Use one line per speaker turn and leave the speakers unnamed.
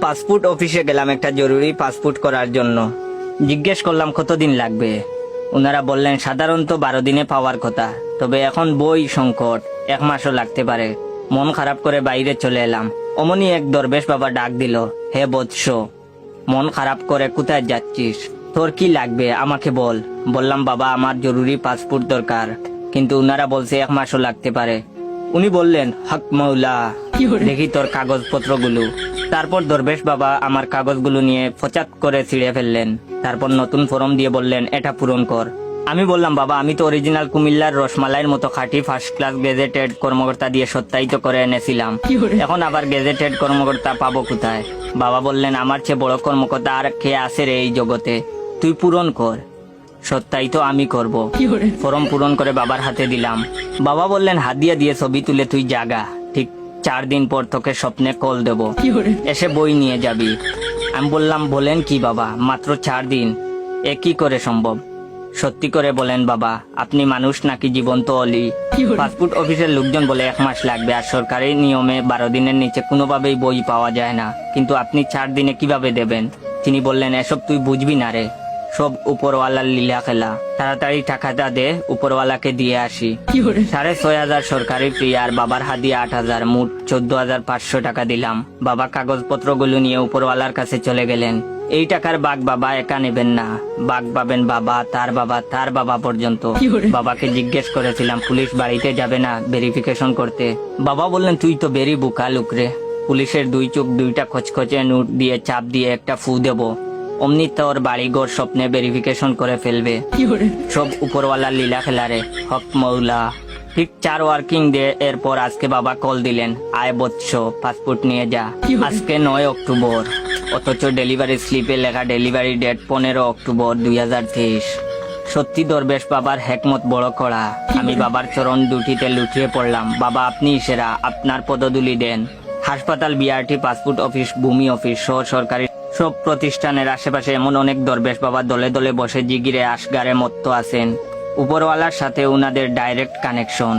Passport অফিসে গেলাম একটা জরুরি পাসপোর্ট করার জন্য। জিজ্ঞেস করলাম কতদিন লাগবে। ওনারা বললেন সাধারণত 12 দিনে পাওয়ার কথা, তবে এখন বই সংকট, 1 মাসও লাগতে পারে। মন খারাপ করে বাইরে চলে এলাম। অমনি এক দরবেশ বাবা ডাক দিল, হে বৎস, মন খারাপ করে কোথায় যাচ্ছিস? তোর কি লাগবে আমাকে বল। বললাম বাবা আমার জরুরি পাসপোর্ট দরকার, কিন্তু উনারা বলছে 1 মাসও লাগতে পারে। উনি বললেন হক মৌলা, দেখি তোর কাগজপত্রগুলো। তারপর দরবেশ বাবা আমার কাগজগুলো নিয়ে ফচাত করে ছিঁড়ে ফেললেন। তারপর নতুন ফর্ম দিয়ে বললেন এটা পূরণ কর। আমি বললাম বাবা আমি তো অরিজিনাল কুমিল্লার রসমালাইয়ের মতো খাঁটি ফার্স্ট ক্লাস গেজেটেড কর্মকর্তা দিয়ে সত্যায়িত করে এনেছিলাম, এখন আবার গেজেটেড কর্মকর্তা পাবো কোথায়? বাবা বললেন আমার চেয়ে বড় কর্মকর্তা আর কে আছে রে এই জগতে, তুই পূরণ কর। সত্যায়িত আমি করব। ফর্ম পূরণ করে বাবার হাতে দিলাম। বাবা বললেন হাদিয়া দিয়ে ছবি তুলে তুই জাগা, ঠিক 4 দিন পর তোকে স্বপ্নে কল দেব, এসে বই নিয়ে যাবি। আমি বললাম বলেন কি বাবা, মাত্র 4 দিন, এ কি করে সম্ভব? সত্যি করে বলেন বাবা, আপনি মানুষ নাকি জীবন্ত অলি? পাসপোর্ট অফিসের লোকজন বলে 1 মাস লাগবে, আর সরকারি নিয়মে 12 দিনের নিচে কোনোভাবেই বই পাওয়া যায় না, কিন্তু আপনি 4 দিনে কিভাবে দেবেন? তিনি বললেন এসব তুই বুঝবি না রে, সব উপরওয়ালার লীলা খেলা, তাড়াতাড়ি টাকাটা দে, উপরওয়ালাকে দিয়ে আসি। 6,500 সরকারি ফি আর বাবার হাদিয়া 8,000, মোট 14,500 টাকা দিলাম। বাবা কাগজপত্রগুলো নিয়ে উপরওয়ালার কাছে চলে গেলেন। এই টাকার বাঘ বাবা একা নেবেন না, বাঘ পাবেন বাবা, তার বাবা পর্যন্ত। বাবাকে জিজ্ঞেস করেছিলাম পুলিশ বাড়িতে যাবে না ভেরিফিকেশন করতে? বাবা বললেন তুই তো বেরি বুকা লোক রে, পুলিশের 2 চোখ 2টা খচখচে নোট দিয়ে চাপ দিয়ে একটা ফু দেব, অমনি তোর বাড়িঘর স্বপ্নে ভেরিফিকেশন করে ফেলবে। সব উপরওয়ালার লীলা খেলা রে, হক মৌলা। ঠিক 4 ওয়ার্কিং ডে এরপর আজকে বাবা কল দিলেন, আয় বৎস পাসপোর্ট নিয়ে যা। আজকে 9 অক্টোবর, অথচ ডেলিভারি স্লিপে লেখা ডেলিভারি ডেট 15 অক্টোবর 2023। সত্যি দরবেশ বাবার হেকমত বড় কড়া। আমি বাবার চরণ দুটিতে লুটিয়ে পড়লাম। বাবা আপনি সেরা, আপনার পদধূলি দেন। হাসপাতাল, বিআরটি, পাসপোর্ট অফিস, ভূমি অফিস সহ সরকারি সব প্রতিষ্ঠানের আশেপাশে এমন অনেক দরবেশ বাবা দলে দলে বসে জিগিরে আসগারে মত্ত আছেন। উপরওয়ালার সাথে উনাদের ডাইরেক্ট কানেকশন।